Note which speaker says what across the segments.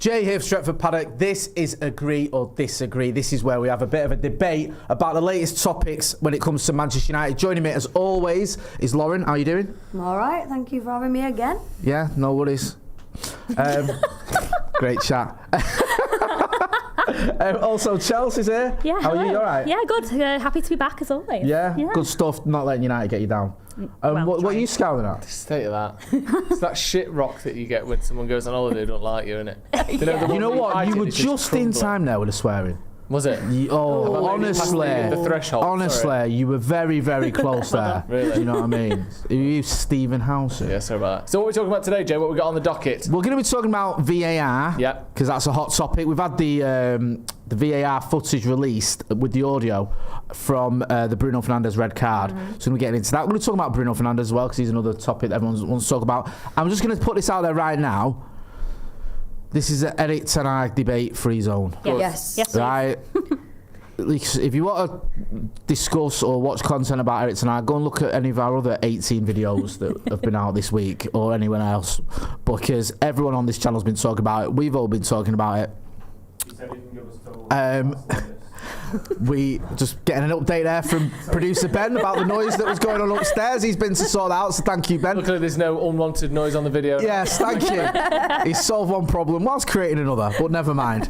Speaker 1: Jay here for Stretford Paddock. This is Agree or Disagree. This is where we have a bit of a debate about the latest topics when it comes to Manchester United. Joining me as always is Lauren. How are you doing?
Speaker 2: I'm all right. Thank you for having me again.
Speaker 1: Yeah, no worries. Great chat. Also, Chels is here.
Speaker 3: Yeah,
Speaker 1: how
Speaker 3: hello.
Speaker 1: are you? You all right?
Speaker 3: Yeah, good. Happy to be back as always.
Speaker 1: Yeah, good stuff. Not letting United get you down. What are you scowling at?
Speaker 4: The state of that. It's that shit rock that you get when someone goes on holiday and don't like you, innit?
Speaker 1: You know what? You were just in time there with the swearing.
Speaker 4: Was it?
Speaker 1: Honestly,
Speaker 4: the threshold.
Speaker 1: Honestly, you were very, very close there.
Speaker 4: Really?
Speaker 1: Do you know what I mean? You Stephen House.
Speaker 4: Yeah, sorry about that. So what are we talking about today, Jay? What we got on the docket?
Speaker 1: We're going to be talking about VAR.
Speaker 4: Yeah.
Speaker 1: Because that's a hot topic. We've had the VAR footage released with the audio from the Bruno Fernandes red card. So we're getting into that. We're going to talk about Bruno Fernandes as well because he's another topic that everyone wants to talk about. I'm just going to put this out there right now. This is an Eric Ten Hag debate-free zone.
Speaker 2: Yes.
Speaker 1: Right? If you want to discuss or watch content about Eric Ten Hag, go and look at any of our other 18 videos that have been out this week or anyone else, because everyone on this channel has been talking about it. We've all been talking about it. We just getting an update there from producer Ben about the noise that was going on upstairs. He's been to sort that out, so thank you, Ben.
Speaker 4: Luckily, there's no unwanted noise on the video.
Speaker 1: Yes, thank you. He's solved one problem whilst creating another, but never mind.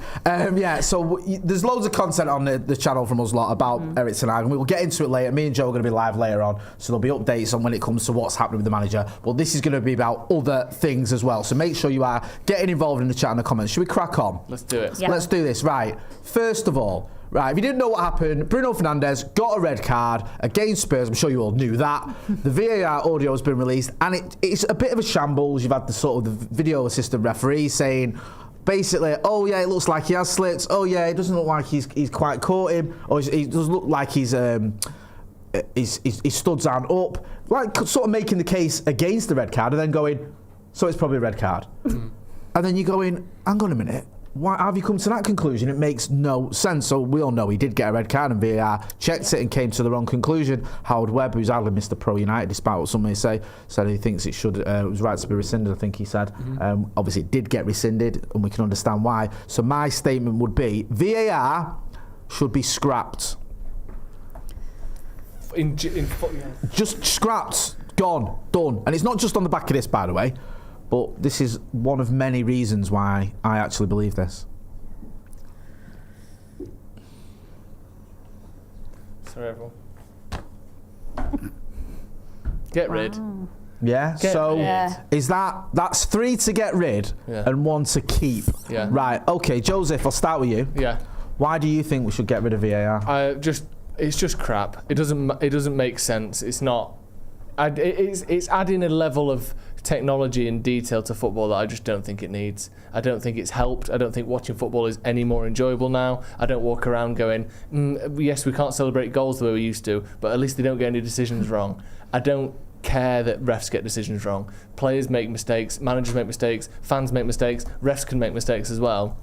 Speaker 1: So there's loads of content on the channel from us lot about Eric Ten Hag, and we will get into it later. Me and Joe are going to be live later on, so there'll be updates on when it comes to what's happening with the manager. But this is going to be about other things as well, so make sure you are getting involved in the chat and the comments. Should we crack on?
Speaker 4: Let's do it.
Speaker 3: Yeah.
Speaker 1: Let's do this. Right. First of all, if you didn't know what happened, Bruno Fernandes got a red card against Spurs. I'm sure you all knew that. The VAR audio has been released, and it's a bit of a shambles. You've had the sort of the video assistant referee saying, basically, oh yeah, it looks like he has slits. Oh yeah, it doesn't look like he's quite caught him, or he does look like his studs aren't up. Like sort of making the case against the red card, and then going, so it's probably a red card. And then you're going, hang on a minute. Why have you come to that conclusion? It makes no sense. So we all know he did get a red card, and VAR checked it and came to the wrong conclusion. Howard Webb, who's hardly missed the Pro United, despite what some may say, said he thinks it was right to be rescinded. I think he said. Obviously, it did get rescinded, and we can understand why. So my statement would be VAR should be scrapped. Just scrapped, gone, done. And it's not just on the back of this, by the way. But this is one of many reasons why I actually believe this.
Speaker 4: Sorry, everyone. Get rid.
Speaker 1: Yeah. Is that's 3 to get rid and 1 to keep?
Speaker 4: Yeah.
Speaker 1: Right. Okay, Joseph, I'll start with you.
Speaker 4: Yeah.
Speaker 1: Why do you think we should get rid of VAR?
Speaker 4: It's just crap. It doesn't make sense. It's not. It's adding a level of technology and detail to football that I just don't think it needs. I don't think it's helped. I don't think watching football is any more enjoyable now. I don't walk around going, yes, we can't celebrate goals the way we used to, but at least they don't get any decisions wrong. I don't care that refs get decisions wrong. Players make mistakes, managers make mistakes, fans make mistakes, refs can make mistakes as well.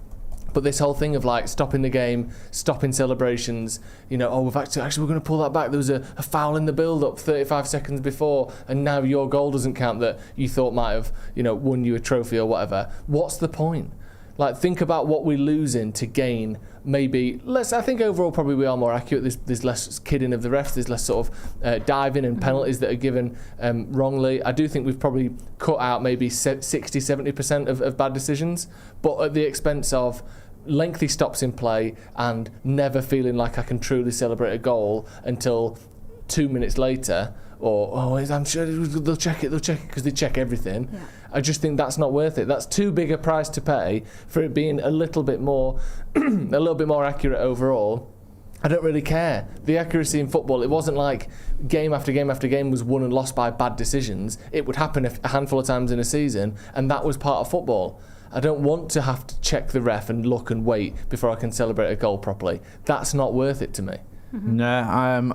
Speaker 4: But this whole thing of like stopping the game, stopping celebrations, we're going to pull that back. There was a foul in the build-up 35 seconds before, and now your goal doesn't count that you thought might have, won you a trophy or whatever. What's the point? Like, think about what we're losing to gain maybe less. I think overall probably we are more accurate. There's less kidding of the refs. There's less sort of diving and penalties that are given wrongly. I do think we've probably cut out maybe 60-70% of bad decisions, but at the expense of lengthy stops in play and never feeling like I can truly celebrate a goal until 2 minutes later, or I'm sure they'll check it because they check everything. Yeah. I just think that's not worth it. That's too big a price to pay for it being a little bit more accurate overall. I don't really care. The accuracy in football, it wasn't like game after game after game was won and lost by bad decisions. It would happen a handful of times in a season, and that was part of football. I don't want to have to check the ref and look and wait before I can celebrate a goal properly. That's not worth it to me.
Speaker 1: No,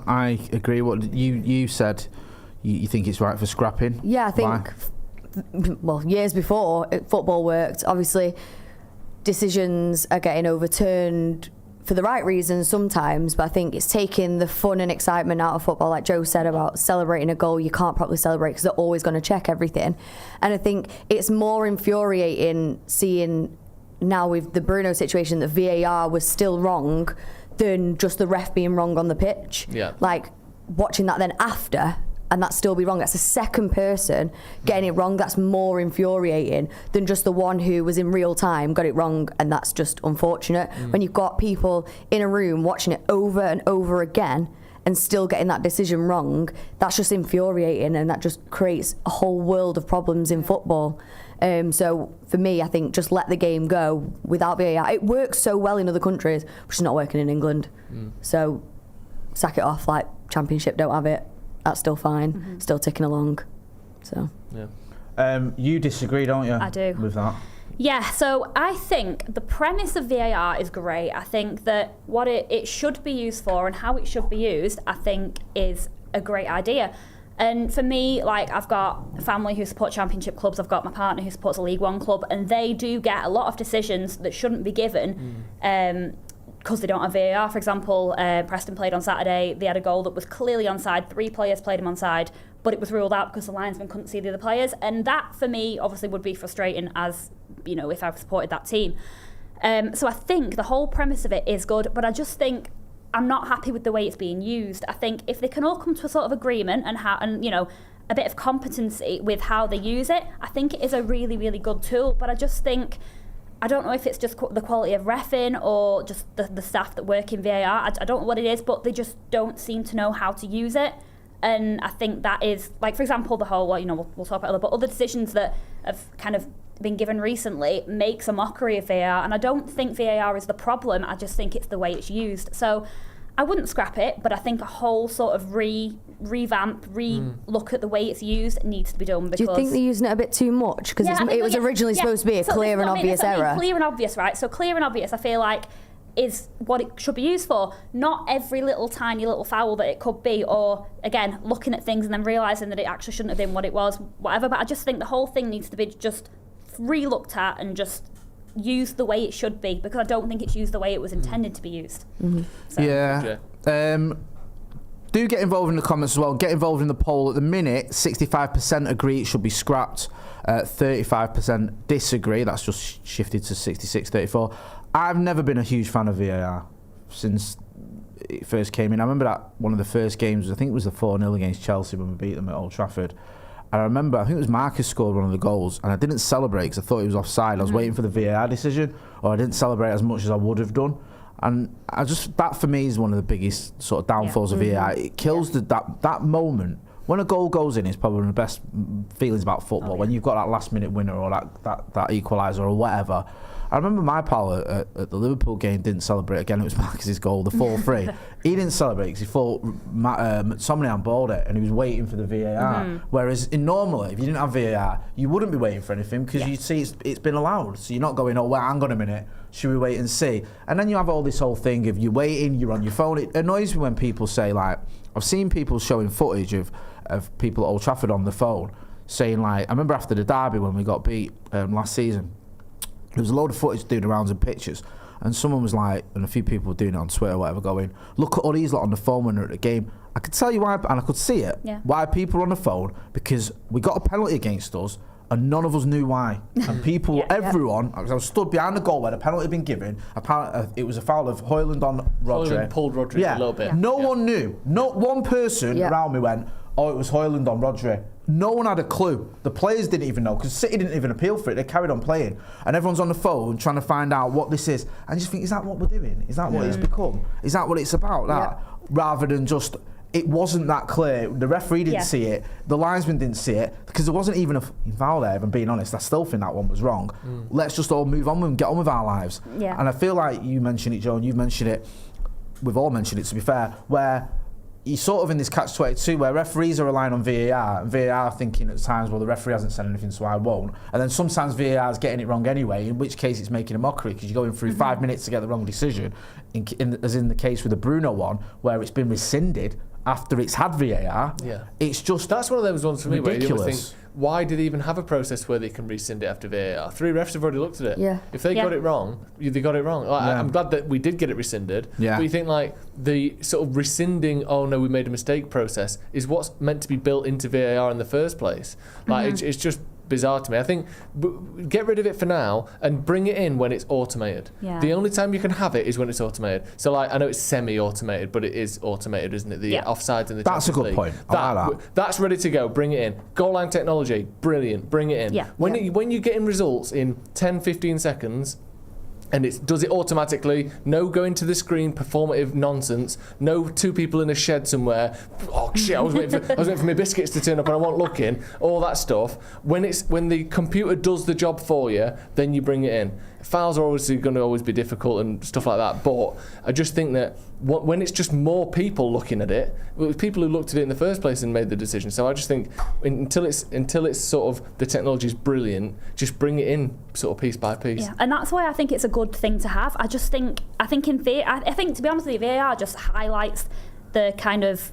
Speaker 1: I agree. What you said, you think it's right for scrapping?
Speaker 2: Yeah, I think. Well, years before football worked, obviously decisions are getting overturned for the right reasons sometimes, but I think it's taking the fun and excitement out of football, like Joe said about celebrating a goal. You can't properly celebrate because they're always going to check everything. And I think it's more infuriating seeing now with the Bruno situation, that VAR was still wrong than just the ref being wrong on the pitch.
Speaker 4: Yeah.
Speaker 2: Like, watching that then after, and that still be wrong. That's the second person getting it wrong. That's more infuriating than just the one who was in real time, got it wrong, and that's just unfortunate. When you've got people in a room watching it over and over again and still getting that decision wrong, that's just infuriating, and that just creates a whole world of problems in football. So for me, I think just let the game go without VAR. It works so well in other countries, which is not working in England. So sack it off, like Championship don't have it. That's still fine, still ticking along. So
Speaker 1: you disagree, don't you?
Speaker 3: I do.
Speaker 1: With that.
Speaker 3: Yeah, so I think the premise of VAR is great. I think that what it should be used for and how it should be used, I think, is a great idea. And for me, like, I've got a family who support Championship clubs, I've got my partner who supports a League One club, and they do get a lot of decisions that shouldn't be given because they don't have VAR. For example, Preston played on Saturday, they had a goal that was clearly onside, 3 players played him onside, but it was ruled out because the linesman couldn't see the other players, and that for me obviously would be frustrating, as you know, if I've supported that team. So I think the whole premise of it is good, but I just think I'm not happy with the way it's being used. I think if they can all come to a sort of agreement and you know, a bit of competency with how they use it, I think it is a really, really good tool. But I just think, I don't know if it's just the quality of reffing or just the staff that work in VAR. I don't know what it is, but they just don't seem to know how to use it. And I think that is, like, for example, the whole, you know, we'll talk about but other decisions that have kind of been given recently makes a mockery of VAR, and I don't think VAR is the problem. I just think it's the way it's used. So I wouldn't scrap it, but I think a whole sort of revamp, look at the way it's used needs to be done. Because
Speaker 2: do you think they're using it a bit too much? Because it was originally supposed to be a clear and obvious error.
Speaker 3: Clear and obvious, right? So clear and obvious, I feel like, is what it should be used for. Not every little tiny little foul that it could be, or again, looking at things and then realising that it actually shouldn't have been what it was, whatever. But I just think the whole thing needs to be just re-looked at and just used the way it should be, because I don't think it's used the way it was intended to be used. So.
Speaker 1: Yeah. Do get involved in the comments as well. Get involved in the poll. At the minute, 65% agree it should be scrapped. 35% disagree. That's just shifted to 66-34. I've never been a huge fan of VAR since it first came in. I remember that one of the first games, I think it was the 4-0 against Chelsea when we beat them at Old Trafford. And I remember, I think it was Marcus scored one of the goals, and I didn't celebrate because I thought he was offside. I was waiting for the VAR decision, or I didn't celebrate as much as I would have done. And that for me is one of the biggest sort of downfalls of VAR. It kills that moment. When a goal goes in, it's probably one of the best feelings about football. When you've got that last minute winner or that equaliser or whatever. I remember my pal at the Liverpool game didn't celebrate. Again, it was Marcus's goal, the 4-3. He didn't celebrate because he thought McTominay unballed it and he was waiting for the VAR. Whereas normally, if you didn't have VAR, you wouldn't be waiting for anything because you'd see it's been allowed. So you're not going, oh, well, hang on a minute, should we wait and see? And then you have all this whole thing of you're waiting, you're on your phone. It annoys me when people say, like, I've seen people showing footage of people at Old Trafford on the phone saying, like, I remember after the derby when we got beat last season, there was a load of footage doing the rounds and pictures, and someone was like, and a few people were doing it on Twitter or whatever, going, look at all these lot on the phone when they're at the game. I could tell you why, and I could see it, why people are on the phone, because we got a penalty against us, and none of us knew why. And people, everyone, I was stood behind the goal where the penalty had been given. Apparently, it was a foul of Højlund on Rodri.
Speaker 4: Højlund pulled Rodri a little bit.
Speaker 1: No one knew. Not one person around me went, oh, it was Højlund on Rodri. No one had a clue. The players didn't even know, because City didn't even appeal for it. They carried on playing. And everyone's on the phone trying to find out what this is. And you just think, is that what we're doing? Is that what it's become? Is that what it's about? That rather than just, it wasn't that clear. The referee didn't see it. The linesman didn't see it, because there wasn't even a foul there, if I'm being honest. I still think that one was wrong. Let's just all move on and get on with our lives. And I feel like you mentioned it, Joan, you've mentioned it, we've all mentioned it, to be fair, where you're sort of in this catch-22 where referees are relying on VAR, and VAR thinking at times, well, the referee hasn't said anything, so I won't. And then sometimes VAR is getting it wrong anyway, in which case it's making a mockery because you're going through 5 minutes to get the wrong decision, as in the case with the Bruno one, where it's been rescinded after it's had VAR. It's just,
Speaker 4: that's one of those ones for me
Speaker 1: ridiculous.
Speaker 4: Where you think, why do they even have a process where they can rescind it after VAR? 3 refs have already looked at it. If they got it wrong, they got it wrong. Like, I'm glad that we did get it rescinded. But you think, like, the sort of rescinding, oh no, we made a mistake process is what's meant to be built into VAR in the first place. Like, it's just bizarre to me. I think get rid of it for now and bring it in when it's automated.
Speaker 3: Yeah.
Speaker 4: The only time you can have it is when it's automated. So like I know it's semi-automated, but it is automated, isn't it? The offsides in the
Speaker 1: That's a
Speaker 4: Champions
Speaker 1: good
Speaker 4: League.
Speaker 1: point. I like that.
Speaker 4: That's ready to go. Bring it in. Goal line technology, brilliant. Bring it in.
Speaker 3: Yeah.
Speaker 4: When you're getting results in 10, 15 seconds, and it does it automatically, no going to the screen, performative nonsense, no two people in a shed somewhere, oh shit, I was waiting for my biscuits to turn up and I wasn't looking, all that stuff. When the computer does the job for you, then you bring it in. Fouls are obviously going to always be difficult and stuff like that, but I just think that when it's just more people looking at it, well, it was people who looked at it in the first place and made the decision. So I just think until it's sort of the technology is brilliant, just bring it in sort of piece by piece.
Speaker 3: Yeah, and that's why I think it's a good thing to have. I think to be honest with you, VAR just highlights the kind of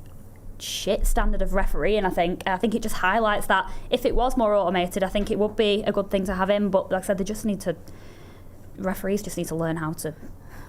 Speaker 3: shit standard of refereeing. I think it just highlights that if it was more automated, I think it would be a good thing to have in. But like I said, referees just need to learn how to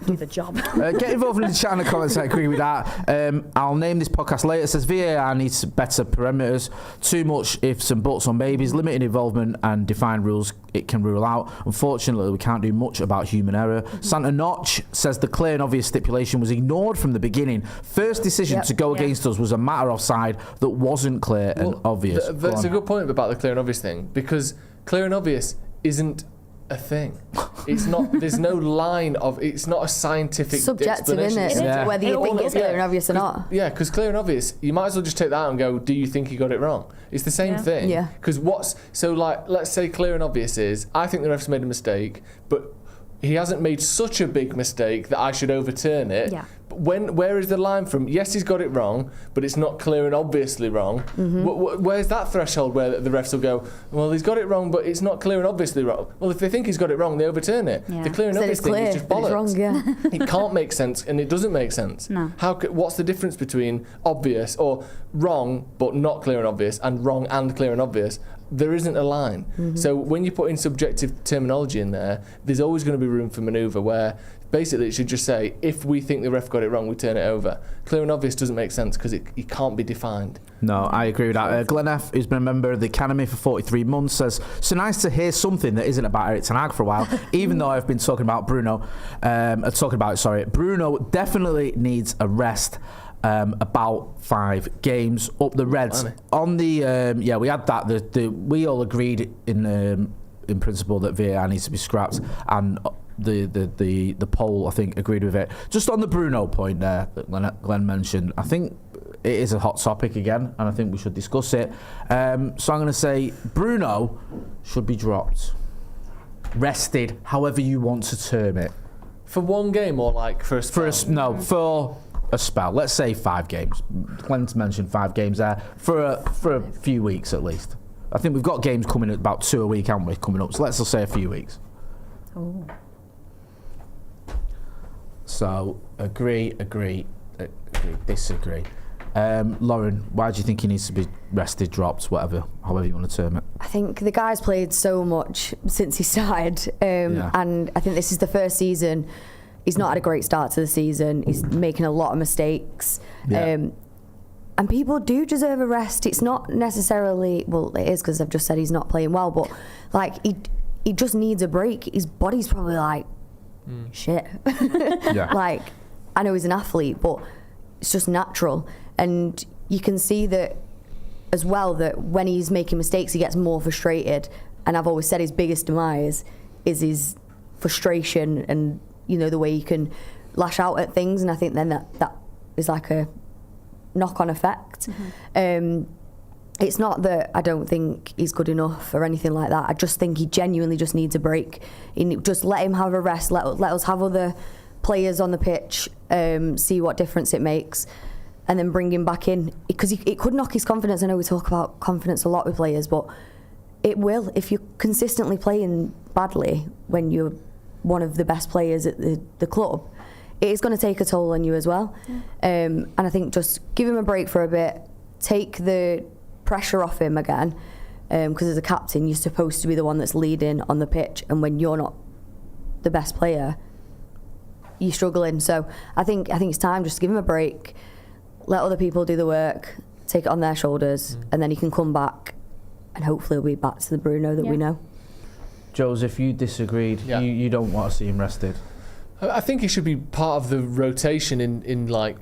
Speaker 3: do the job.
Speaker 1: Get involved in the chat and the comments. I agree with that. I'll name this podcast later. It says VAR needs better parameters. Too much ifs and buts on babies. Limited involvement and defined rules it can rule out. Unfortunately, we can't do much about human error. Santa Notch says the clear and obvious stipulation was ignored from the beginning. First decision to go against us was a matter of side that wasn't clear and obvious.
Speaker 4: That's a good point about the clear and obvious thing, because clear and obvious isn't a thing. It's not. There's no line of. It's not a scientific
Speaker 2: subjective,
Speaker 4: explanation.
Speaker 2: isn't it?
Speaker 1: Yeah.
Speaker 2: Whether you think it's clear and obvious or not.
Speaker 4: Yeah, because clear and obvious, you might as well just take that out and go, do you think you got it wrong? It's the same thing.
Speaker 2: Yeah.
Speaker 4: Because let's say clear and obvious is, I think the ref's made a mistake, but he hasn't made such a big mistake that I should overturn it.
Speaker 3: Yeah.
Speaker 4: But where is the line from, yes, he's got it wrong, but it's not clear and obviously wrong? Where's that threshold where the refs will go, well, he's got it wrong, but it's not clear and obviously wrong? Well, if they think he's got it wrong, they overturn it.
Speaker 3: Yeah.
Speaker 4: The clear and obvious thing is just bollocks.
Speaker 2: Wrong, yeah.
Speaker 4: It can't make sense, and it doesn't make sense.
Speaker 3: No.
Speaker 4: What's the difference between obvious or wrong but not clear and obvious and wrong and clear and obvious? There isn't a line. So when you put in subjective terminology in there, there's always going to be room for manoeuvre where basically it should just say, if we think the ref got it wrong, we turn it over. Clear and obvious doesn't make sense because it can't be defined.
Speaker 1: No, I agree with that. Glenn F., who's been a member of the Academy for 43 months, says, so nice to hear something that isn't about Erik ten Hag for a while, even though I've been talking about Bruno. Bruno definitely needs a rest. About 5 games up the Reds. On the we had that. We all agreed in principle that VAR needs to be scrapped, and the poll I think agreed with it. Just on the Bruno point there that Glenn mentioned, I think it is a hot topic again, and I think we should discuss it. So I'm going to say Bruno should be dropped, rested, however you want to term it.
Speaker 4: For one game or like for a spell?
Speaker 1: For a spell. Let's say 5 games. Glenn's mentioned 5 games there for a few weeks at least. I think we've got games coming about 2 a week, haven't we, coming up? So let's just say a few weeks.
Speaker 2: Ooh.
Speaker 1: So agree, disagree. Lauren, why do you think he needs to be rested, dropped, however you want to term it?
Speaker 2: I think the guy's played so much since he started, and I think this is the first season. He's not had a great start to the season. He's making a lot of mistakes.
Speaker 1: Yeah.
Speaker 2: And people do deserve a rest. It's not necessarily, well, it is because I've just said he's not playing well, but like he just needs a break. His body's probably like, shit.
Speaker 1: Yeah.
Speaker 2: Like, I know he's an athlete, but it's just natural. And you can see that as well, that when he's making mistakes, he gets more frustrated. And I've always said his biggest demise is his frustration and, you know, the way he can lash out at things. And I think then that is like a knock-on effect. It's not that I don't think he's good enough or anything like that. I just think he genuinely just needs a break. Just let him have a rest. Let us have other players on the pitch, see what difference it makes, and then bring him back in. Because it could knock his confidence. I know we talk about confidence a lot with players, but it will. If you're consistently playing badly when you're one of the best players at the club, it is going to take a toll on you as well. And I think just give him a break for a bit, take the pressure off him again, because as a captain you're supposed to be the one that's leading on the pitch, and when you're not the best player, you're struggling. So I think it's time just to give him a break, let other people do the work, take it on their shoulders, and then he can come back and hopefully we'll be back to the Bruno that we know.
Speaker 1: Joseph, you disagreed. You don't want to see him rested.
Speaker 4: I think he should be part of the rotation in like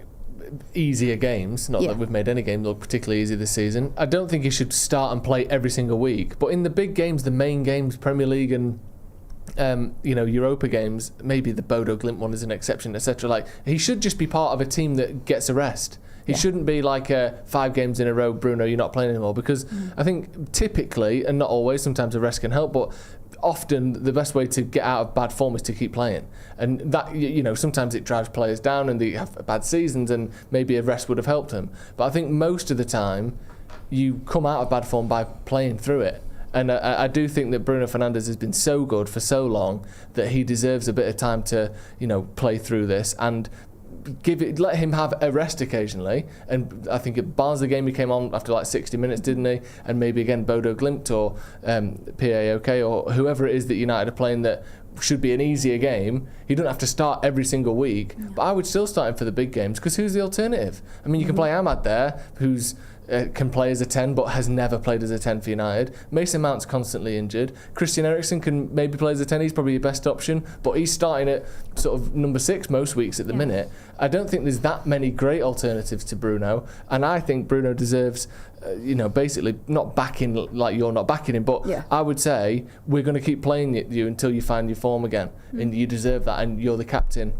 Speaker 4: easier games. Not that we've made any game look particularly easy this season. I don't think he should start and play every single week. But in the big games, the main games, Premier League and Europa games, maybe the Bodo Glimt one is an exception, etc. Like, he should just be part of a team that gets a rest. He shouldn't be like 5 games in a row, Bruno, you're not playing anymore. Because I think typically, and not always, sometimes a rest can help, but often the best way to get out of bad form is to keep playing. And that, sometimes it drives players down and they have bad seasons, and maybe a rest would have helped them. But I think most of the time, you come out of bad form by playing through it. And I do think that Bruno Fernandes has been so good for so long that he deserves a bit of time to, play through this and let him have a rest occasionally. And I think at Barnes, the game he came on after like 60 minutes, didn't he? And maybe again Bodo Glimt or PAOK or whoever it is that United are playing that should be an easier game. He doesn't have to start every single week, but I would still start him for the big games, because who's the alternative? I mean, you can play Ahmad there, who's can play as a 10 but has never played as a 10 for United. Mason Mount's constantly injured. Christian Eriksen can maybe play as a 10, he's probably your best option, but he's starting at sort of number 6 most weeks at the minute. I don't think there's that many great alternatives to Bruno, and I think Bruno deserves basically not backing like you're not backing him, but I would say we're going to keep playing you until you find your form again, and you deserve that, and you're the captain.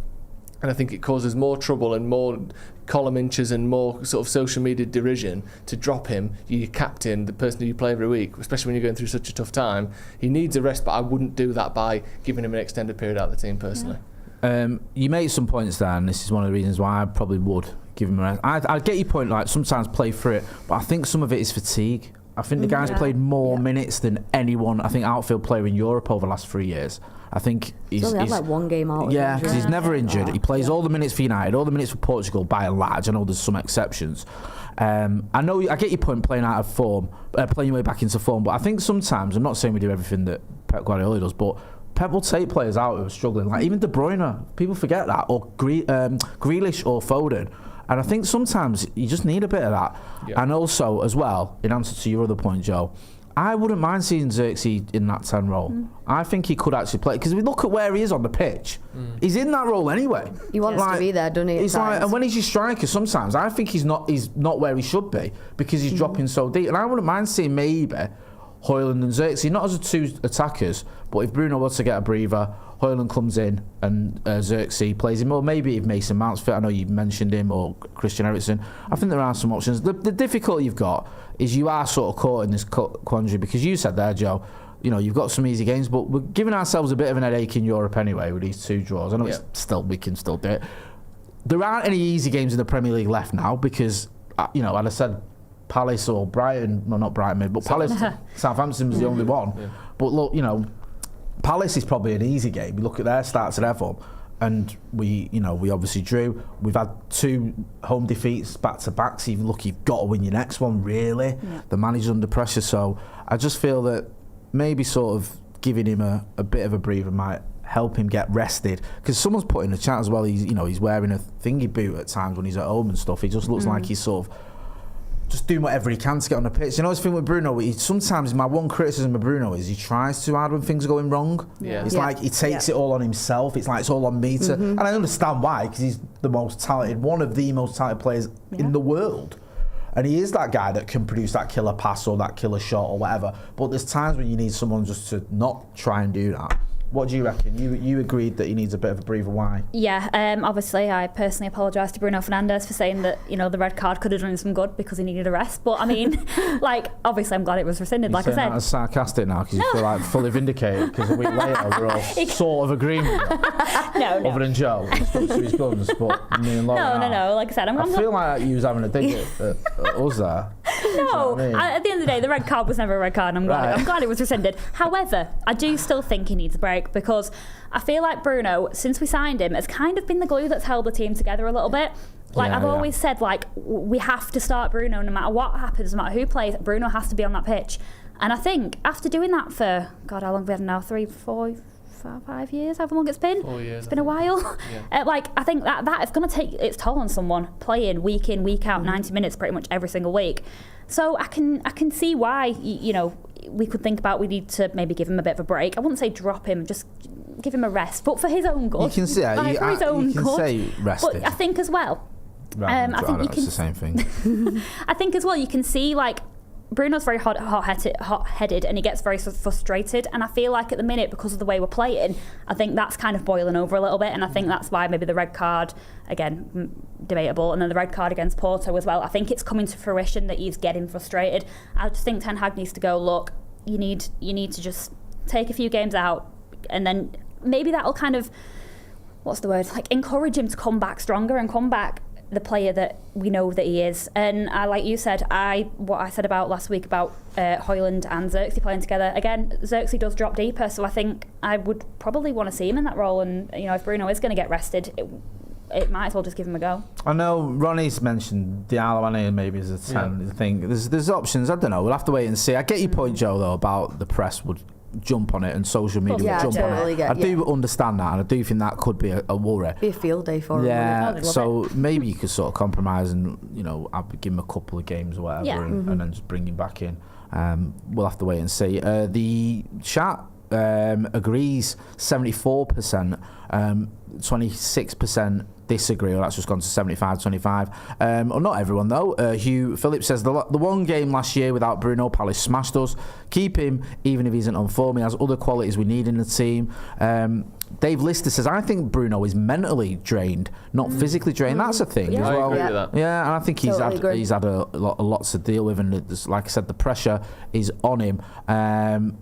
Speaker 4: And I think it causes more trouble and more column inches and more sort of social media derision to drop him. You're your captain, the person who you play every week, especially when you're going through such a tough time. He needs a rest, but I wouldn't do that by giving him an extended period out of the team personally.
Speaker 1: You made some points there, and this is one of the reasons why I probably would give him a rest. I get your point, like sometimes play through it, but I think some of it is fatigue. I think the guy's played more minutes than anyone, I think, outfield player in Europe over the last 3 years. I think he's
Speaker 2: only had like 1 game out.
Speaker 1: Because he's never injured. He plays all the minutes for United, all the minutes for Portugal by and large. I know there's some exceptions. I get your point, playing out of form, playing your way back into form. But I think sometimes, I'm not saying we do everything that Pep Guardiola does, but Pep will take players out who are struggling. Like even De Bruyne, people forget that, or Grealish or Foden. And I think sometimes you just need a bit of that. Yeah. And also, as well, in answer to your other point, Joe, I wouldn't mind seeing Xerxes in that 10 role. I think he could actually play, because we look at where he is on the pitch. He's in that role anyway.
Speaker 2: He wants to be there, doesn't he?
Speaker 1: He's like, and when he's your striker, sometimes I think he's not where he should be, because he's dropping so deep. And I wouldn't mind seeing maybe Højlund and Xerxes, not as 2 attackers, but if Bruno wants to get a breather, Højlund comes in and Xerxes plays him, or maybe if Mason Mount's fit, I know you mentioned him, or Christian Eriksen. I think there are some options. The difficulty you've got is you are sort of caught in this quandary, because you said there, Joe, you've got some easy games, but we're giving ourselves a bit of an headache in Europe anyway with these 2 draws. I know we can still do it. There aren't any easy games in the Premier League left now, because, as I said, Palace or Brighton, well, not Brighton, but Palace, Southampton was the only one. Yeah. But look, Palace is probably an easy game. You look at their starts at their form, and we obviously drew. We've had 2 home defeats back to back. So you've got to win your next one, really. Yeah. The manager's under pressure, so I just feel that maybe sort of giving him a bit of a breather might help him get rested. Because someone's put in the chat as well. He's wearing a thingy boot at times when he's at home and stuff. He just looks like he's sort of just doing whatever he can to get on the pitch. This thing with Bruno, sometimes my one criticism of Bruno is he tries too hard when things are going wrong. Yeah. It's like he takes it all on himself. It's like it's all on me to, and I understand why, because he's the most talented, one of the most talented players in the world. And he is that guy that can produce that killer pass or that killer shot or whatever. But there's times when you need someone just to not try and do that. What do you reckon? You agreed that he needs a bit of a breather. Why?
Speaker 3: Yeah, obviously I personally apologise to Bruno Fernandes for saying that the red card could have done him some good because he needed a rest. But I mean, obviously I'm glad it was rescinded. Like I said,
Speaker 1: that's sarcastic now because you feel like fully vindicated because a week later we're all sort of agreeing with it.
Speaker 3: No.
Speaker 1: Other than Joe, who stuck to his guns, but me and Lauren.
Speaker 3: No. Like I said,
Speaker 1: I feel like you was having a dig at us there.
Speaker 3: No, at the end of the day, the red card was never a red card, and I'm glad it was rescinded. However, I do still think he needs a break, because I feel like Bruno, since we signed him, has kind of been the glue that's held the team together a little bit. I've always said, we have to start Bruno no matter what happens, no matter who plays. Bruno has to be on that pitch. And I think after doing that for, God, how long have we had now? 3, 4, 5 years, however long it's been.
Speaker 4: 4 years.
Speaker 3: It's been a while. Yeah. I think that is going to take its toll on someone playing week in, week out, 90 minutes pretty much every single week. So I can see why, you know, we could think about we need to maybe give him a bit of a break. I wouldn't say drop him, just give him a rest, but for his own good.
Speaker 1: You can say,
Speaker 3: for his own good.
Speaker 1: Say rest
Speaker 3: but
Speaker 1: him.
Speaker 3: I think as well, I think you can.
Speaker 1: It's the same thing.
Speaker 3: I think as well, you can see like Bruno's very hot-headed, and he gets very frustrated. And I feel like at the minute, because of the way we're playing, I think that's kind of boiling over a little bit. And I think that's why maybe the red card, again, debatable, and then the red card against Porto as well. I think it's coming to fruition that he's getting frustrated. I just think Ten Hag needs to go, look, you need to just take a few games out, and then maybe that'll kind of, what's the word, like encourage him to come back stronger and come back the player that we know that he is. And like you said, what I said about last week about Højlund and Xerxes playing together, again, Xerxes does drop deeper, so I think I would probably want to see him in that role. And you know, if Bruno is going to get rested, it might as well just give him a go.
Speaker 1: I know Ronnie's mentioned Diallo maybe as a 10 thing. There's options. I don't know. We'll have to wait and see. I get your point, Joe, though, about the press would jump on it and social media would jump on it. I do understand that, and I do think that could be a worry.
Speaker 2: Be a field day for him.
Speaker 1: Yeah, so maybe you could sort of compromise and, you know, I'll give him a couple of games or whatever, and then just bring him back in. We'll have to wait and see. The chat agrees 74%, 26% disagree. Well, that's just gone to 75-25. Well, not everyone though. Hugh Phillips says the one game last year without Bruno, Palace smashed us. Keep him even if he isn't on form. He has other qualities we need in the team. Dave Lister says, I think Bruno is mentally drained, not physically drained. That's a thing as well.
Speaker 4: I agree with that.
Speaker 1: Yeah, and I think he's had a lot to deal with, and like I said, the pressure is on him.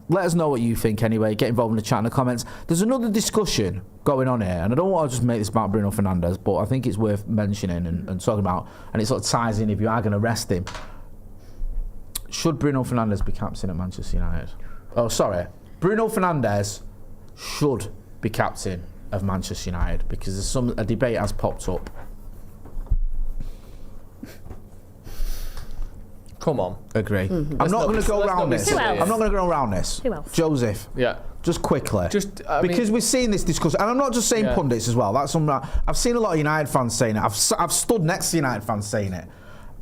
Speaker 1: Let us know what you think anyway. Get involved in the chat and the comments. There's another discussion going on here, and I don't want to just make this about Bruno Fernandes, but I think it's worth mentioning and talking about, and it sort of ties in if you are going to rest him. Should Bruno Fernandes be captain at Manchester United? Oh, sorry. Bruno Fernandes should be captain of Manchester United, because there's a debate has popped up.
Speaker 4: Come on.
Speaker 1: Agree. I'm not going to go around this. I'm not going to go around this.
Speaker 3: Who else?
Speaker 1: Joseph.
Speaker 4: Yeah.
Speaker 1: Just quickly.
Speaker 4: I
Speaker 1: because we've seen this discussion, and I'm not just saying pundits as well. That's something I've seen a lot of United fans saying it. I've stood next to United fans saying it,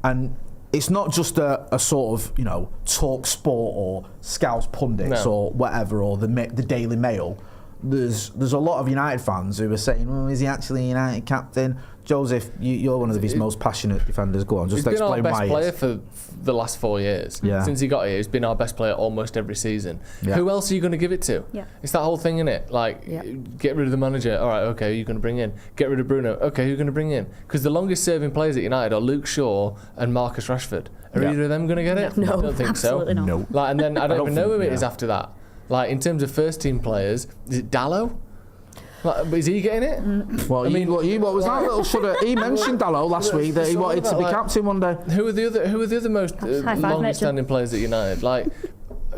Speaker 1: and it's not just a sort of, you know, Talk Sport or Scouts pundits or whatever, or the Daily Mail. There's a lot of United fans who are saying, well, is he actually a United captain? Joseph, you're one of his most passionate defenders. Go on, just explain why.
Speaker 4: He's been our best player for the last 4 years. Yeah. Since he got here, he's been our best player almost every season. Yeah. Who else are you going to give it to? Yeah. It's that whole thing, innit? Like, get rid of the manager. All right, okay, who are you going to bring in? Get rid of Bruno. Okay, who are you going to bring in? Because the longest serving players at United are Luke Shaw and Marcus Rashford. Are either of them going to get it?
Speaker 2: No,
Speaker 4: I don't think
Speaker 2: absolutely
Speaker 4: so.
Speaker 2: Not.
Speaker 1: No.
Speaker 4: Like, and then I don't even know who it is after that. Like, in terms of first team players, is it Dallo? Like, is he getting it?
Speaker 1: Well, I mean, what was that little shudder? He mentioned Dallo last week that he wanted to be captain one day.
Speaker 4: Who are the other most longest standing players at United? Like,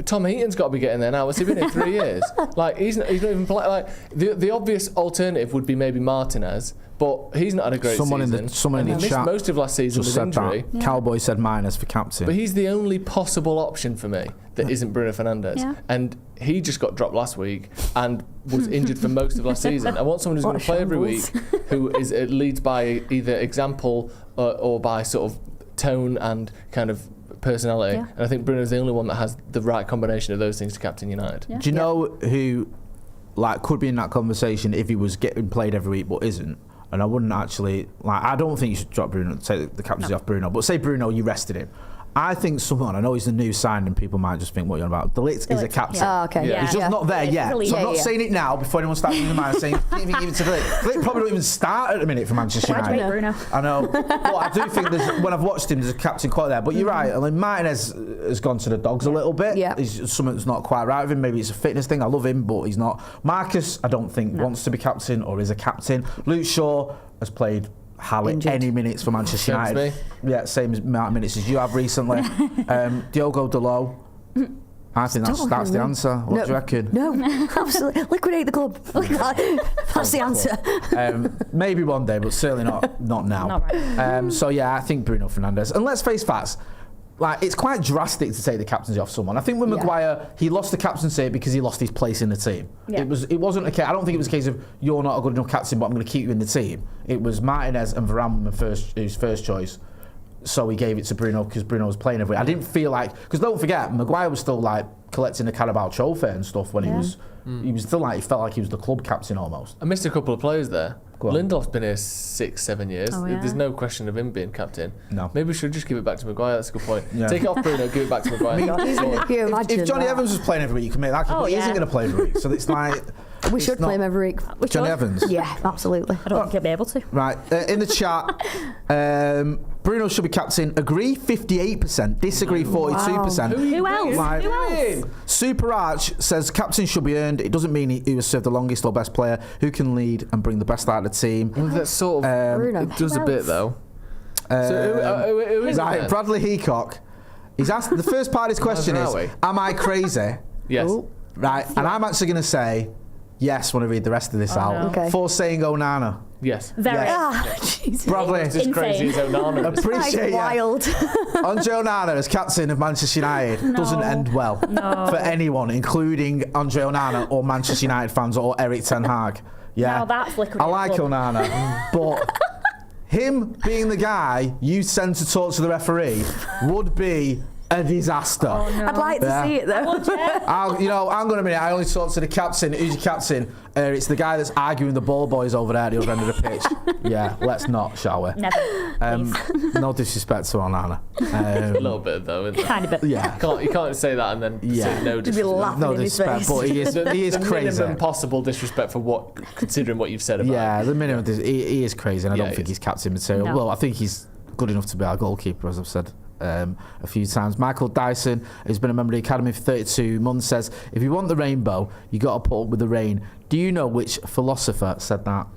Speaker 4: Tom Heaton's got to be getting there now. What's he been here 3 years? Like, he's not even playing. Like, the obvious alternative would be maybe Martinez, but he's not had a great season.
Speaker 1: Someone in the chat
Speaker 4: most of last season with injury.
Speaker 1: That. Cowboy said minus for captain.
Speaker 4: But he's the only possible option for me that isn't Bruno Fernandes. Yeah. And he just got dropped last week and was injured for most of last season. I want someone who's going to play every week, who leads by either example or by sort of tone and kind of personality. Yeah. And I think Bruno's the only one that has the right combination of those things to captain United.
Speaker 1: Yeah. Do you know who could be in that conversation if he was getting played every week but isn't? And I wouldn't actually, I don't think you should drop Bruno, take the captaincy off Bruno, but say Bruno, you rested him. I think someone, I know he's the new sign and people might just think what you're on about. Ligt is a captain.
Speaker 2: Oh, okay.
Speaker 1: He's just not there yet. So I'm not saying it now before anyone starts losing their mind saying, give it to Ligt. Ligt probably don't even start at the minute for Manchester United.
Speaker 3: Bruno.
Speaker 1: I know. But I do think when I've watched him, there's a captain quite there. But you're right. I mean, Martinez has gone to the dogs a little bit. Yeah. Something's not quite right with him. Maybe it's a fitness thing. I love him, but he's not. Marcus, I don't think wants to be captain or is a captain. Luke Shaw has played any minutes for Manchester United. Yeah, same amount of minutes as you have recently. Diogo Dalot. I think that's the answer. What do you reckon?
Speaker 2: No, absolutely. Liquidate the club. That's the answer.
Speaker 1: Maybe one day, but certainly not now.
Speaker 3: Not right.
Speaker 1: So yeah, I think Bruno Fernandes. And let's face facts. Like, it's quite drastic to take the captaincy off someone. I think with Maguire, he lost the captaincy because he lost his place in the team. Yeah. It wasn't a case. I don't think it was a case of you're not a good enough captain, but I'm going to keep you in the team. It was Martinez and Varane who's first choice. so he gave it to Bruno because Bruno was playing every week. I didn't feel like, because don't forget, Maguire was still like collecting the Carabao trophy and stuff when he was still like, he felt like he was the club captain almost.
Speaker 4: I missed a couple of players there.
Speaker 1: Go on.
Speaker 4: Lindelof's been here 6-7 years.
Speaker 2: Oh, yeah.
Speaker 4: There's no question of him being captain.
Speaker 1: No.
Speaker 4: Maybe we should just give it back to Maguire. That's a good point.
Speaker 1: Yeah.
Speaker 4: Take it off Bruno, give it back to Maguire.
Speaker 2: Can you imagine
Speaker 1: If Johnny
Speaker 2: that?
Speaker 1: Evans was playing every week, you can make that,
Speaker 3: Oh,
Speaker 1: but he isn't
Speaker 3: yeah.
Speaker 1: going to play every week. So it's like,
Speaker 2: We
Speaker 1: it's
Speaker 2: should
Speaker 1: not-
Speaker 2: play him every week.
Speaker 3: We
Speaker 1: Johnny
Speaker 3: should.
Speaker 1: Evans.
Speaker 2: Yeah, absolutely.
Speaker 3: I don't think he'll be able to.
Speaker 1: Right, in the chat, Bruno should be captain. Agree 58%, disagree 42%.
Speaker 3: Who else?
Speaker 1: Like-
Speaker 3: Who else?
Speaker 1: Super Arch says captain should be earned. It doesn't mean he was served the longest or best player. Who can lead and bring the best out of the team?
Speaker 4: Well, that sort of
Speaker 2: Bruno.
Speaker 4: it does a
Speaker 3: Who
Speaker 4: bit
Speaker 3: else?
Speaker 4: though. So who is
Speaker 1: Right,
Speaker 4: it?
Speaker 1: Bradley Heacock. He's asked, the first part of his question is,
Speaker 4: Mazraoui.
Speaker 1: am I crazy?
Speaker 4: Yes.
Speaker 2: Oh.
Speaker 1: Right, and I'm actually going to say yes when I read the rest of this out.
Speaker 3: no.
Speaker 2: Okay.
Speaker 1: For saying Onana.
Speaker 4: Yes.
Speaker 3: Very.
Speaker 1: Yes.
Speaker 2: Ah, Jesus.
Speaker 1: Bradley,
Speaker 4: It's as crazy as Onana.
Speaker 2: That is
Speaker 1: appreciate you.
Speaker 2: wild.
Speaker 1: Andre Onana as captain of Manchester United doesn't end well for anyone, including Andre Onana or Manchester United fans or Eric Ten Hag. Yeah,
Speaker 3: Now that's liquid
Speaker 1: I like
Speaker 3: club.
Speaker 1: Onana, but him being the guy you send to talk to the referee would be a disaster.
Speaker 2: I'd like to
Speaker 1: Yeah.
Speaker 2: see it though.
Speaker 1: Hang on a minute. I only talk to the captain. Who's your captain? It's the guy that's arguing the ball boys over there at the other end of the pitch. Yeah, let's not, shall we?
Speaker 3: Never. Please.
Speaker 1: No disrespect to Onana.
Speaker 4: A little bit though, isn't it?
Speaker 3: Kind of bit.
Speaker 1: Yeah.
Speaker 4: You can't say that and then
Speaker 1: Yeah.
Speaker 4: say no
Speaker 2: You'd be
Speaker 4: disrespect.
Speaker 2: laughing
Speaker 1: No
Speaker 2: in his
Speaker 1: disrespect,
Speaker 2: face.
Speaker 1: but he is
Speaker 4: The
Speaker 1: crazy.
Speaker 4: minimum possible disrespect for what, considering what you've said about
Speaker 1: Yeah,
Speaker 4: him.
Speaker 1: the minimum. He is crazy, and I
Speaker 4: Yeah,
Speaker 1: don't
Speaker 4: he
Speaker 1: think
Speaker 4: is.
Speaker 1: he's captain material.
Speaker 3: No.
Speaker 1: Well, I think he's good enough to be our goalkeeper, as I've said a few times. Michael Dyson, who's been a member of the academy for 32 months, says, "If you want the rainbow, you got to put up with the rain." Do you know which philosopher said that?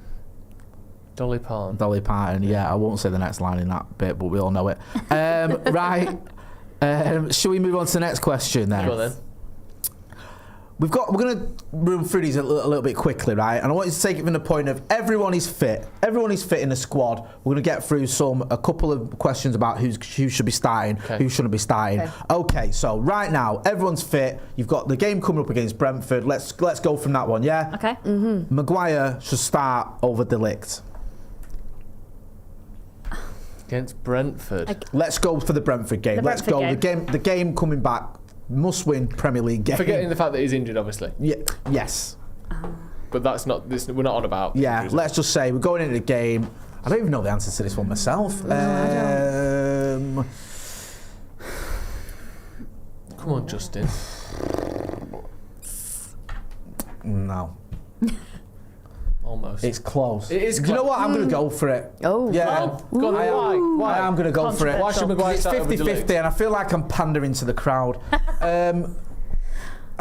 Speaker 4: Dolly Parton.
Speaker 1: Dolly Parton. Yeah, I won't say the next line in that bit, but we all know it. Right. Shall we move on to the next question then?
Speaker 4: Go on then.
Speaker 1: We're going to run through these a little bit quickly, right? And I want you to take it from the point of everyone is fit. Everyone is fit in the squad. We're going to get through a couple of questions about who should be starting, who shouldn't be starting. Okay, so right now, everyone's fit. You've got the game coming up against Brentford. Let's go from that one, yeah?
Speaker 3: Okay.
Speaker 1: Maguire should start over Ligt.
Speaker 4: Against Brentford.
Speaker 1: Let's go for the Brentford game.
Speaker 3: The
Speaker 1: Let's
Speaker 3: Brentford
Speaker 1: go. The game coming back. Must win Premier League game.
Speaker 4: Forgetting the fact that he's injured, obviously.
Speaker 1: Yeah, yes.
Speaker 4: But that's not. We're not on about.
Speaker 1: Yeah,
Speaker 4: injuries.
Speaker 1: let's just say we're going into the game. I don't even know the answer to this one myself.
Speaker 4: Come on, Justin.
Speaker 1: No.
Speaker 4: Almost.
Speaker 1: It's close.
Speaker 4: It is
Speaker 1: Do you know
Speaker 4: close.
Speaker 1: what? I'm going to go for it.
Speaker 2: Oh.
Speaker 1: Yeah.
Speaker 4: Well, go on, why?
Speaker 1: I am going to go for it.
Speaker 4: Why should Maguire
Speaker 1: It's
Speaker 4: start over
Speaker 1: 50-50
Speaker 4: Ligt?
Speaker 1: and I feel like I'm pandering to the crowd. I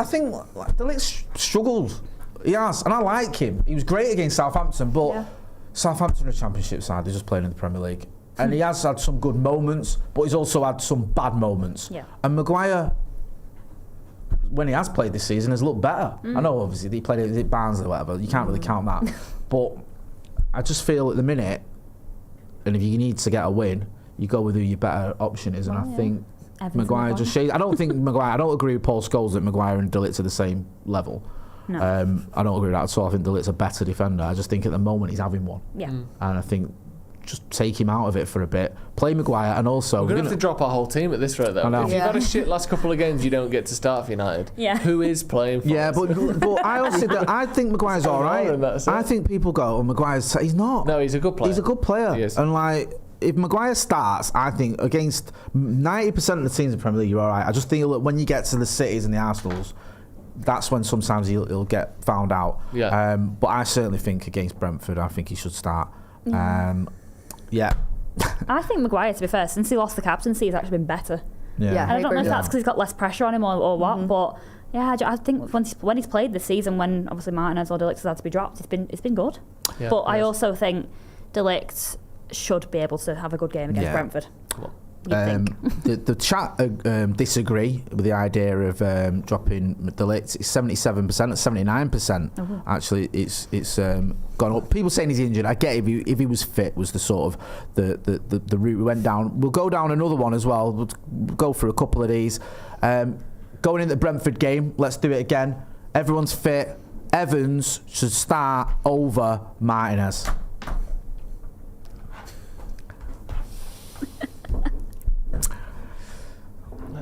Speaker 1: think the Ligt struggled. He has, and I like him. He was great against Southampton, but Southampton are a Championship side. They're just playing in the Premier League. And he has had some good moments, but he's also had some bad moments.
Speaker 3: Yeah.
Speaker 1: And Maguire, when he has played this season, has looked better. I know, obviously, he played at Barnsley or whatever. You can't really count that. But I just feel at the minute, and if you need to get a win, you go with who your better option is. And I think Maguire just shades. I don't think Maguire. I don't agree with Paul Scholes that Maguire and De Ligt are the same level.
Speaker 3: No.
Speaker 1: I don't agree with that at all. I think De Ligt's a better defender. I just think at the moment he's having one.
Speaker 3: Yeah.
Speaker 1: And I think just take him out of it for a bit. Play Maguire, and also
Speaker 4: We're going to have to drop our whole team at this rate, though.
Speaker 1: I know.
Speaker 4: If you've had a shit last couple of games, you don't get to start for United.
Speaker 3: Yeah.
Speaker 4: Who is playing for
Speaker 1: Yeah,
Speaker 4: us?
Speaker 1: but I also I think Maguire's all right.
Speaker 4: and that's it.
Speaker 1: I think people go, "Oh, Maguire's." He's not.
Speaker 4: No, he's a good player.
Speaker 1: He's a good player.
Speaker 4: He is.
Speaker 1: And like, if Maguire starts, I think against 90% of the teams in the Premier League, you're all right. I just think when you get to the Cities and the Arsenals, that's when sometimes he'll get found out.
Speaker 4: Yeah.
Speaker 1: But I certainly think against Brentford, I think he should start. Yeah.
Speaker 3: I think Maguire, to be fair, since he lost the captaincy, he's actually been better.
Speaker 2: Yeah.
Speaker 3: And I don't know if
Speaker 1: Yeah.
Speaker 3: that's because he's got less pressure on him or what, but yeah, I think when he's played this season, when obviously Martinez or De Ligt has had to be dropped, it's been good.
Speaker 4: Yeah,
Speaker 3: but
Speaker 4: it
Speaker 3: I
Speaker 4: is.
Speaker 3: also think De Ligt should be able to have a good game against
Speaker 1: Yeah.
Speaker 3: Brentford. You'd think.
Speaker 1: The chat disagree with the idea of dropping De Ligt. It's 77%, it's 79%. Actually, it's gone up. People saying he's injured. I get if he was fit was the sort of the route we went down. We'll go down another one as well. We'll go through a couple of these. Going into the Brentford game, let's do it again. Everyone's fit. Evans should start over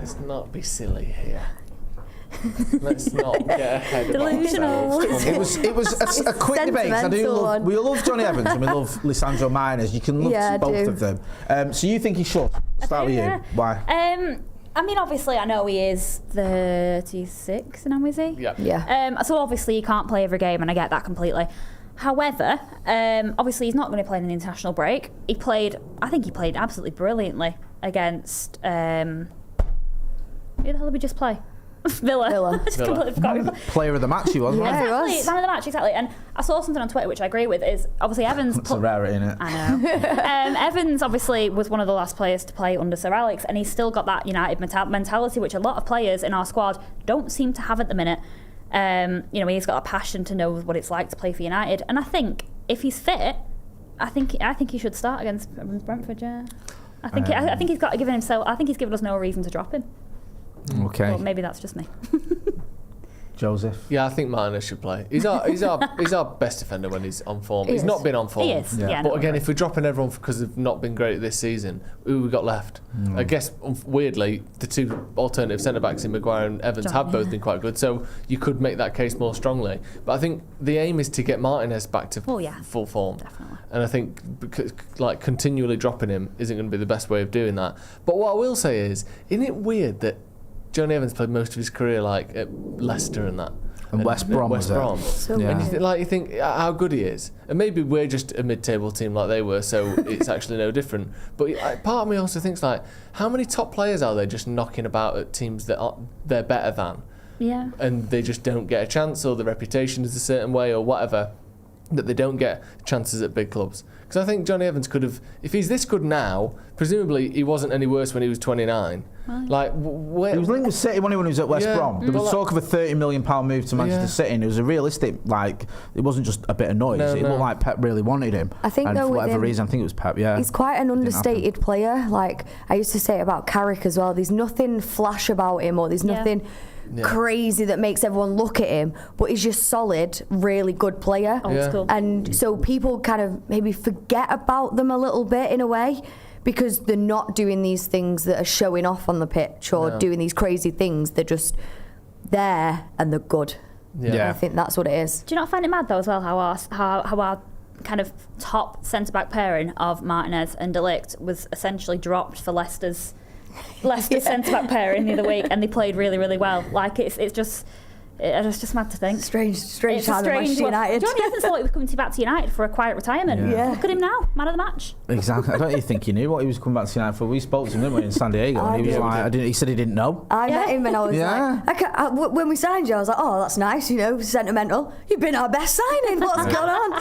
Speaker 4: Let's not be silly here. Let's not get ahead of
Speaker 3: Delusional.
Speaker 4: ourselves.
Speaker 1: It was a quick debate, 'cause we love Johnny Evans and we love Lisandro Martinez. You can love both of them. So you think he should? Start with you. Why?
Speaker 3: I mean, obviously, I know he is 36 now, is he?
Speaker 4: Yeah.
Speaker 3: So obviously, he can't play every game, and I get that completely. However, obviously, he's not going to play in the international break. I think he played absolutely brilliantly against. Who the hell did we just play? Villa. I just completely forgot.
Speaker 1: Player of the match he was,
Speaker 2: Yeah,
Speaker 1: right?
Speaker 2: he
Speaker 3: Exactly,
Speaker 2: was.
Speaker 3: man of the match, exactly. And I saw something on Twitter which I agree with, is obviously Evans...
Speaker 1: It's a rarity, isn't it?
Speaker 3: I know. Evans obviously was one of the last players to play under Sir Alex, and he's still got that United mentality, which a lot of players in our squad don't seem to have at the minute. He's got a passion to know what it's like to play for United, and I think if he's fit, I think he should start against Brentford. Yeah, I think he's got to give himself. I think he's given us no reason to drop him.
Speaker 1: Okay.
Speaker 3: Well, maybe that's just me.
Speaker 1: Joseph.
Speaker 4: Yeah, I think Martinez should play. He's our best defender when he's on form. He's not been on form.
Speaker 3: He is. Yeah.
Speaker 4: But again, if we're dropping everyone because they've not been great this season, who we got left? I guess weirdly, the two alternative centre backs in Maguire and Evans have both been quite good. So you could make that case more strongly. But I think the aim is to get Martinez back to full form.
Speaker 3: Definitely.
Speaker 4: And I think continually dropping him isn't going to be the best way of doing that. But what I will say is, isn't it weird that Johnny Evans played most of his career at Leicester and that,
Speaker 1: And West Brom was there.
Speaker 4: And you think how good he is, and maybe we're just a mid-table team like they were, so it's actually no different. But part of me also thinks how many top players are there just knocking about at teams that they're better than, and they just don't get a chance, or the reputation is a certain way, or whatever, that they don't get chances at big clubs. Because I think Johnny Evans could have, if he's this good now, presumably he wasn't any worse when he was 29.
Speaker 3: Right.
Speaker 1: He was linked with City when he was at West Brom. There was talk of a £30 million move to Manchester City, and it was a realistic, it wasn't just a bit of noise. It looked like Pep really wanted him.
Speaker 2: I think
Speaker 1: and
Speaker 2: though
Speaker 1: for
Speaker 2: with
Speaker 1: whatever
Speaker 2: him,
Speaker 1: reason, I think it was Pep,
Speaker 2: he's quite an understated player. Like I used to say about Carrick as well, there's nothing flash about him, or there's nothing crazy that makes everyone look at him, but he's just solid, really good player.
Speaker 3: Old school.
Speaker 2: And so people kind of maybe forget about them a little bit in a way, because they're not doing these things that are showing off on the pitch or doing these crazy things. They're just there and they're good. I think that's what it is.
Speaker 3: Do you not find it mad though as well how our kind of top centre back pairing of Martinez and Ligt was essentially dropped for Leicester's centre back pairing the other week, and they played really, really well. It's just mad to think.
Speaker 2: Strange
Speaker 3: It's a
Speaker 2: time at Manchester United.
Speaker 3: Johnny Evans thought he was coming back to United for a quiet retirement.
Speaker 2: Yeah.
Speaker 3: Look at him now, man of the match.
Speaker 1: Exactly. I don't even think he knew what he was coming back to United for. We spoke to him, didn't we, in San Diego, and he was like, he said he didn't know.
Speaker 2: I met him and I was like, when we signed you, I was like, oh, that's nice, sentimental. You've been our best signing. What's going on?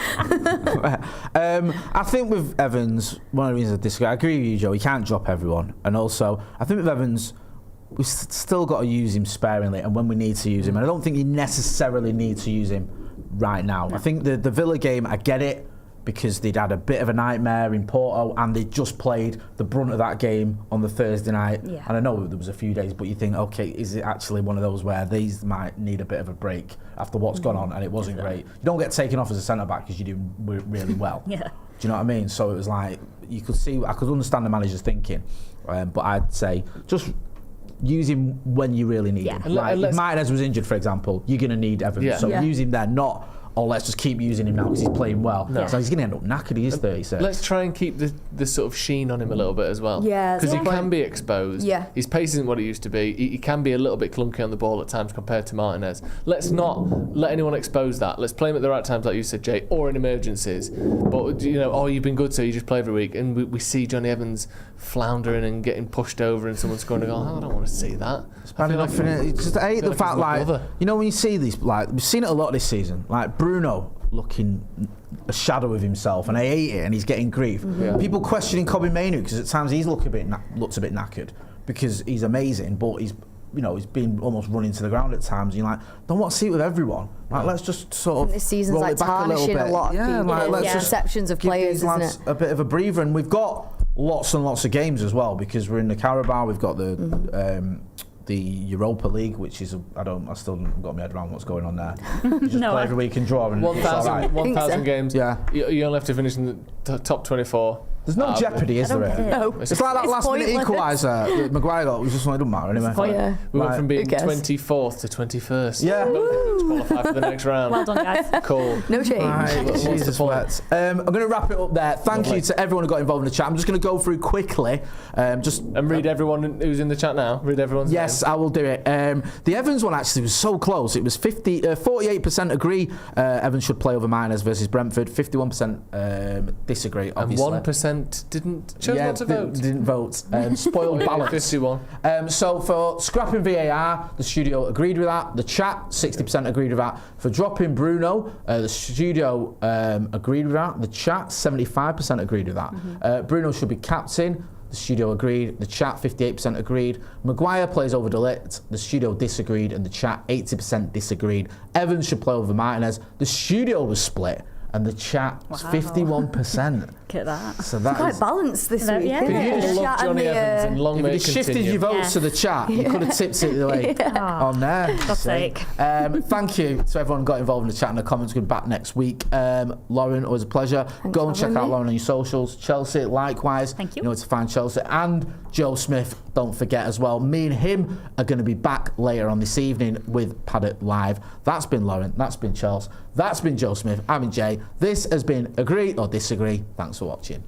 Speaker 1: I think with Evans, one of the reasons I disagree, I agree with you, Joe, he can't drop everyone. And also, I think with Evans, we've still got to use him sparingly and when we need to use him. And I don't think you necessarily need to use him right now. I think the Villa game, I get it, because they'd had a bit of a nightmare in Porto and they just played the brunt of that game on the Thursday night. And I know there was a few days, but you think, okay, is it actually one of those where these might need a bit of a break after what's gone on, and it wasn't great. You don't get taken off as a centre-back because you're doing really well. Do you know what I mean? So it was like, I could understand the manager's thinking, but I'd say just use him when you really need him. If Martinez was injured, for example, you're going to need Evans. So use him there, not, let's just keep using him now because he's playing well. So he's going to end up knackered. He is 36.
Speaker 4: Let's try and keep the sort of sheen on him a little bit as well. Because he can be exposed. His pace isn't what it used to be. He can be a little bit clunky on the ball at times compared to Martinez. Let's not let anyone expose that. Let's play him at the right times, like you said, Jay, or in emergencies. But, you've been good, so you just play every week. And we see Johnny Evans floundering and getting pushed over and someone's going to go, I don't want to see that.
Speaker 1: I hate the fact, when you see these, we've seen it a lot this season, Bruno looking a shadow of himself, and I hate it, and he's getting grief. People questioning Kobe Mainu because at times he's looks a bit knackered because he's amazing, but he's been almost running to the ground at times. And you're like, don't want to see it with everyone. Let's just sort of
Speaker 2: this season's
Speaker 1: roll it back
Speaker 2: tarnishing a lot of people's perceptions of players, isn't it?
Speaker 1: A bit of a breather, and we've got lots and lots of games as well because we're in the Carabao. We've got the Europa League, which is I still haven't got my head around what's going on there. You just play every week and draw, and
Speaker 4: 1,000 games.
Speaker 1: Yeah,
Speaker 4: You only have to finish in the top 24.
Speaker 1: There's no jeopardy, is
Speaker 3: I don't
Speaker 1: there?
Speaker 3: get it.
Speaker 2: No.
Speaker 1: It's like that
Speaker 2: It's
Speaker 1: last-minute
Speaker 2: pointless.
Speaker 1: equaliser that Maguire got. It was just like, it doesn't matter anyway.
Speaker 2: Yeah.
Speaker 4: We went from being
Speaker 2: Who cares?
Speaker 4: 24th to 21st.
Speaker 1: Yeah.
Speaker 4: To qualify for the next round.
Speaker 3: Well done, guys.
Speaker 4: Cool.
Speaker 2: No change.
Speaker 1: Right,
Speaker 4: What's the
Speaker 1: Jesus
Speaker 4: point?
Speaker 1: wept. I'm going to wrap it up there. Thank you to everyone who got involved in the chat. I'm just going to go through quickly.
Speaker 4: And read everyone who's in the chat now. Read everyone's
Speaker 1: Yes,
Speaker 4: name.
Speaker 1: I will do it. The Evans one actually was so close. It was 48% agree Evans should play over Martinez versus Brentford. 51% disagree, obviously.
Speaker 4: And 1% chose not to vote.
Speaker 1: Didn't vote. Spoiled balance.
Speaker 4: 51.
Speaker 1: So for scrapping VAR, the studio agreed with that. The chat, 60% agreed with that. For dropping Bruno, the studio agreed with that. The chat, 75% agreed with that. Bruno should be captain. The studio agreed. The chat, 58% agreed. Maguire plays over Ligt. The studio disagreed. And the chat, 80% disagreed. Evans should play over Martinez. The studio was split. And the chat was 51%.
Speaker 3: Look at that.
Speaker 1: So that
Speaker 2: Quite
Speaker 1: is...
Speaker 2: balanced this
Speaker 3: Yeah.
Speaker 2: week.
Speaker 3: But
Speaker 2: isn't
Speaker 3: you
Speaker 2: it?
Speaker 3: just
Speaker 2: The
Speaker 4: love
Speaker 2: chat and
Speaker 4: Johnny
Speaker 2: the,
Speaker 4: Evans and long
Speaker 1: If
Speaker 4: may
Speaker 1: you'd
Speaker 4: it
Speaker 1: have shifted
Speaker 4: continue.
Speaker 1: your votes
Speaker 3: Yeah.
Speaker 1: to the chat, you could have tipped it the way on there.
Speaker 3: God's sake.
Speaker 1: Thank you to everyone who got involved in the chat and the comments. We'll be back next week. Lauren, always a pleasure. Go and
Speaker 2: for
Speaker 1: check
Speaker 2: having
Speaker 1: out
Speaker 2: me.
Speaker 1: Lauren on your socials. Chelsea, likewise.
Speaker 3: Thank you.
Speaker 1: You know where to find Chelsea. And Joe Smith, don't forget as well. Me and him are going to be back later on this evening with Paddock Live. That's been Lauren. That's been Chelsea. That's been Joe Smith. I've been Jay. This has been Agree or Disagree. Thanks for watching.